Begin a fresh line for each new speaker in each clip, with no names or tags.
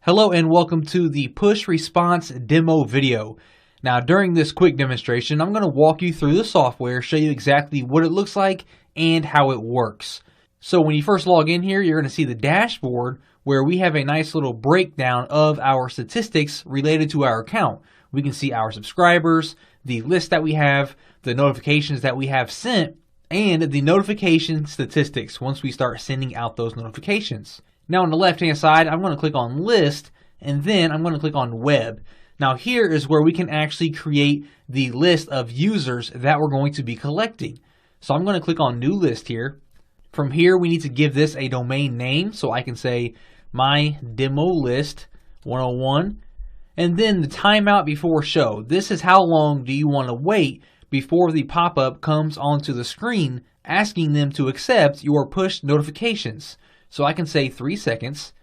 Hello and welcome to the push response demo video. Now during this quick demonstration, I'm going to walk you through the software, show you exactly what it looks like and how it works. So when you first log in here, you're going to see the dashboard where we have a nice little breakdown of our statistics related to our account. We can see our subscribers, the list that we have, the notifications that we have sent, and the notification statistics once we start sending out those notifications. Now on the left hand side, I'm going to click on list and then I'm going to click on web. Now here is where we can actually create the list of users that we're going to be collecting. So I'm going to click on new list here. From here we need to give this a domain name, so I can say my demo list 101 and then the timeout before show. This is how long do you want to wait before the pop-up comes onto the screen asking them to accept your push notifications. So I can say 3 seconds,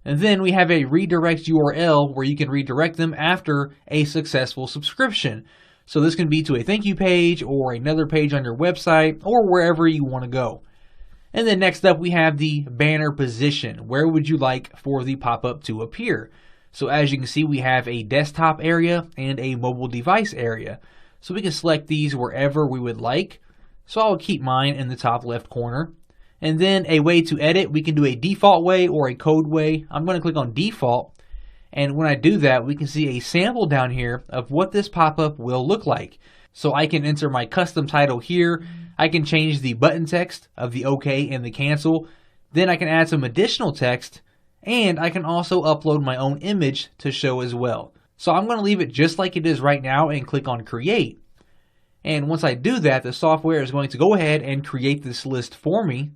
and then we have a redirect URL where you can redirect them after a successful subscription. So this can be to a thank you page or another page on your website or wherever you want to go. And then next up we have the banner position. Where would you like for the pop-up to appear? So as you can see, we have a desktop area and a mobile device area. So we can select these wherever we would like. So I'll keep mine in the top left corner. And then a way to edit, we can do a default way or a code way. I'm going to click on default. And when I do that, we can see a sample down here of what this pop-up will look like. So I can enter my custom title here. I can change the button text of the OK and the cancel. Then I can add some additional text. And I can also upload my own image to show as well. So I'm going to leave it just like it is right now and click on create. And once I do that, the software is going to go ahead and create this list for me.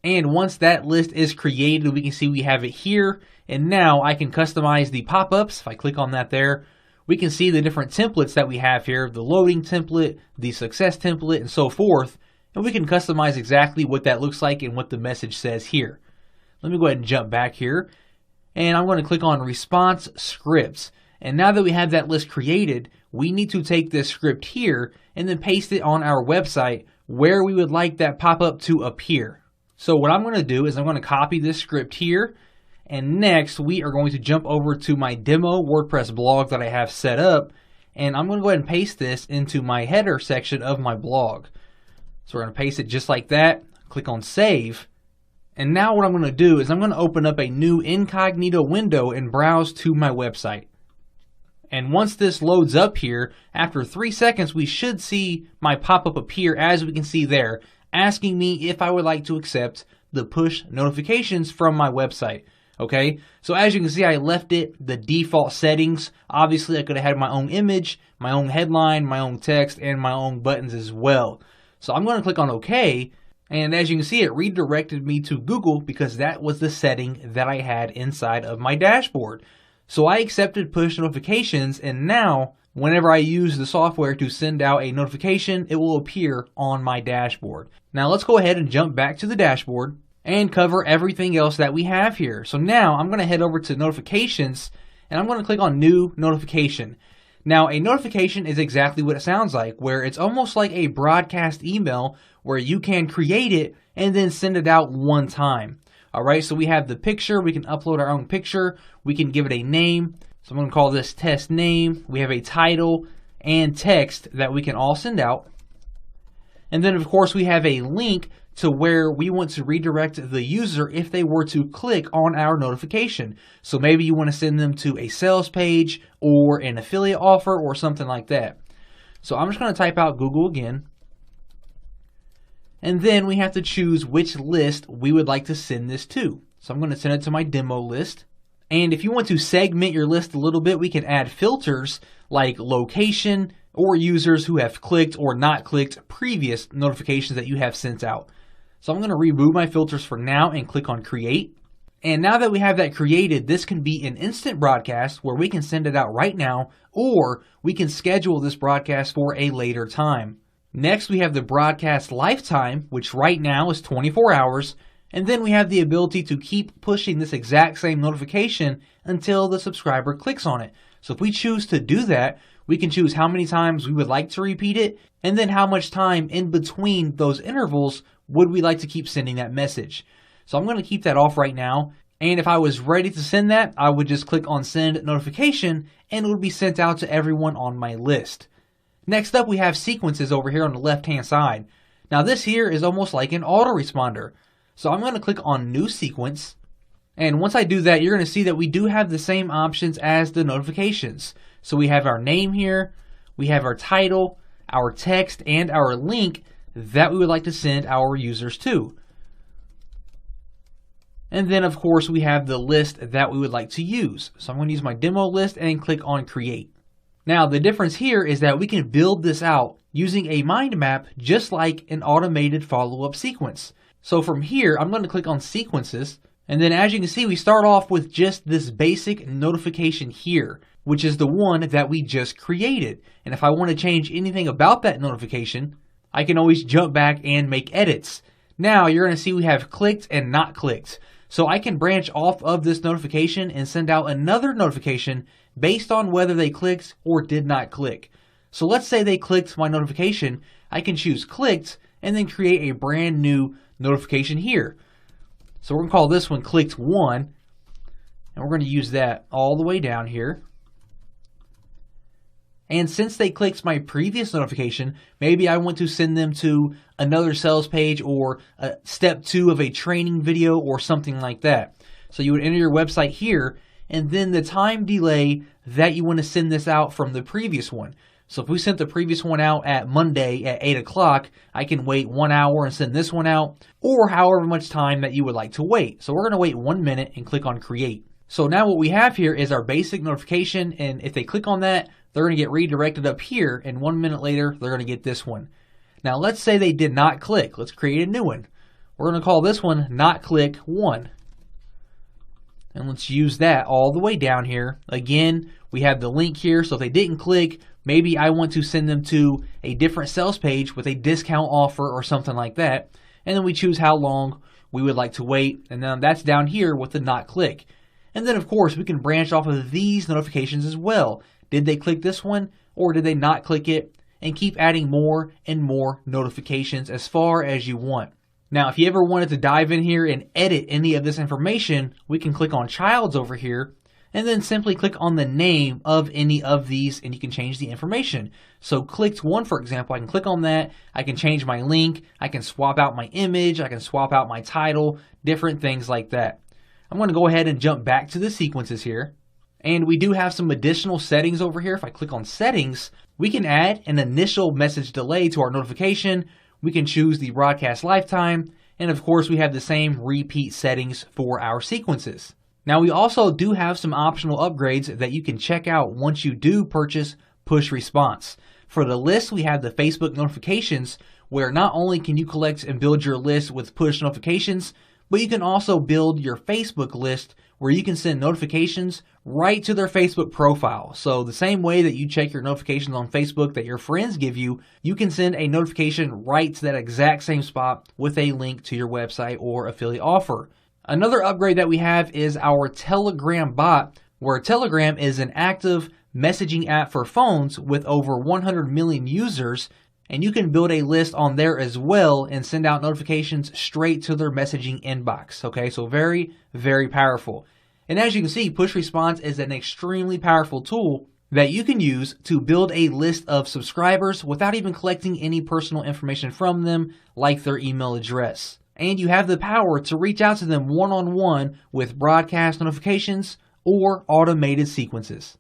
And once that list is created, we can see we have it here. And now I can customize the pop-ups. If I click on that there, we can see the different templates that we have here, the loading template, the success template, and so forth. And we can customize exactly what that looks like and what the message says here. Let me go ahead and jump back here. And I'm going to click on response scripts. And now that we have that list created, we need to take this script here and then paste it on our website where we would like that pop-up to appear. So what I'm going to do is I'm going to copy this script here, and next we are going to jump over to my demo WordPress blog that I have set up, and I'm going to go ahead and paste this into my header section of my blog. So we're going to paste it just like that, click on save, and now what I'm going to do is I'm going to open up a new incognito window and browse to my website. And once this loads up here, after 3 seconds we should see my pop-up appear as we can see there, asking me if I would like to accept the push notifications from my website. Okay, so as you can see, I left it the default settings. Obviously, I could have had my own image, my own headline, my own text, and my own buttons as well. So I'm going to click on OK, and as you can see, it redirected me to Google because that was the setting that I had inside of my dashboard. So I accepted push notifications, and now whenever I use the software to send out a notification, it will appear on my dashboard. Now let's go ahead and jump back to the dashboard and cover everything else that we have here. So now I'm going to head over to notifications and I'm going to click on new notification. Now a notification is exactly what it sounds like, where it's almost like a broadcast email where you can create it and then send it out one time. Alright, so we have the picture, we can upload our own picture, we can give it a name. So I'm going to call this test name. We have a title and text that we can all send out. And then of course we have a link to where we want to redirect the user if they were to click on our notification. So maybe you want to send them to a sales page or an affiliate offer or something like that. So I'm just going to type out Google again. And then we have to choose which list we would like to send this to. So I'm going to send it to my demo list. And if you want to segment your list a little bit, we can add filters like location or users who have clicked or not clicked previous notifications that you have sent out. So I'm going to remove my filters for now and click on create. And now that we have that created, this can be an instant broadcast where we can send it out right now, or we can schedule this broadcast for a later time. Next, we have the broadcast lifetime, which right now is 24 hours. And then we have the ability to keep pushing this exact same notification until the subscriber clicks on it. So if we choose to do that, we can choose how many times we would like to repeat it, and then how much time in between those intervals would we like to keep sending that message. So I'm going to keep that off right now. And if I was ready to send that, I would just click on send notification and it would be sent out to everyone on my list. Next up, we have sequences over here on the left-hand side. Now this here is almost like an autoresponder. So I'm going to click on new sequence. And once I do that, you're going to see that we do have the same options as the notifications. So we have our name here, we have our title, our text, and our link that we would like to send our users to. And then of course we have the list that we would like to use. So I'm going to use my demo list and click on create. Now the difference here is that we can build this out using a mind map just like an automated follow-up sequence. So from here, I'm going to click on sequences. And then as you can see, we start off with just this basic notification here, which is the one that we just created. And if I want to change anything about that notification, I can always jump back and make edits. Now you're going to see we have clicked and not clicked. So I can branch off of this notification and send out another notification based on whether they clicked or did not click. So let's say they clicked my notification. I can choose clicked and then create a brand new notification here. So we're going to call this one clicked 1. And we're going to use that all the way down here. And since they clicked my previous notification, maybe I want to send them to another sales page or step 2 of a training video or something like that. So you would enter your website here and then the time delay that you want to send this out from the previous one. So if we sent the previous one out at Monday at 8 o'clock, I can wait 1 hour and send this one out, or however much time that you would like to wait. So we're going to wait 1 minute and click on create. So now what we have here is our basic notification, and if they click on that, they're going to get redirected up here, and 1 minute later, they're going to get this one. Now let's say they did not click. Let's create a new one. We're going to call this one not click 1. And let's use that all the way down here. Again, we have the link here, so if they didn't click, maybe I want to send them to a different sales page with a discount offer or something like that. And then we choose how long we would like to wait. And then that's down here with the not click. And then of course we can branch off of these notifications as well. Did they click this one or did they not click it? And keep adding more and more notifications as far as you want. Now, if you ever wanted to dive in here and edit any of this information, we can click on Childs over here and then simply click on the name of any of these and you can change the information. So clicked 1, for example, I can click on that. I can change my link. I can swap out my image. I can swap out my title, different things like that. I'm going to go ahead and jump back to the sequences here. And we do have some additional settings over here. If I click on settings, we can add an initial message delay to our notification. We can choose the broadcast lifetime, and of course we have the same repeat settings for our sequences. Now we also do have some optional upgrades that you can check out once you do purchase PushResponse. For the list, we have the Facebook notifications, where not only can you collect and build your list with push notifications, but you can also build your Facebook list where you can send notifications right to their Facebook profile. So the same way that you check your notifications on Facebook that your friends give you, you can send a notification right to that exact same spot with a link to your website or affiliate offer. Another upgrade that we have is our Telegram bot, where Telegram is an active messaging app for phones with over 100 million users. And you can build a list on there as well and send out notifications straight to their messaging inbox. Okay, so very, very powerful. And as you can see, PushResponse is an extremely powerful tool that you can use to build a list of subscribers without even collecting any personal information from them, like their email address. And you have the power to reach out to them one-on-one with broadcast notifications or automated sequences.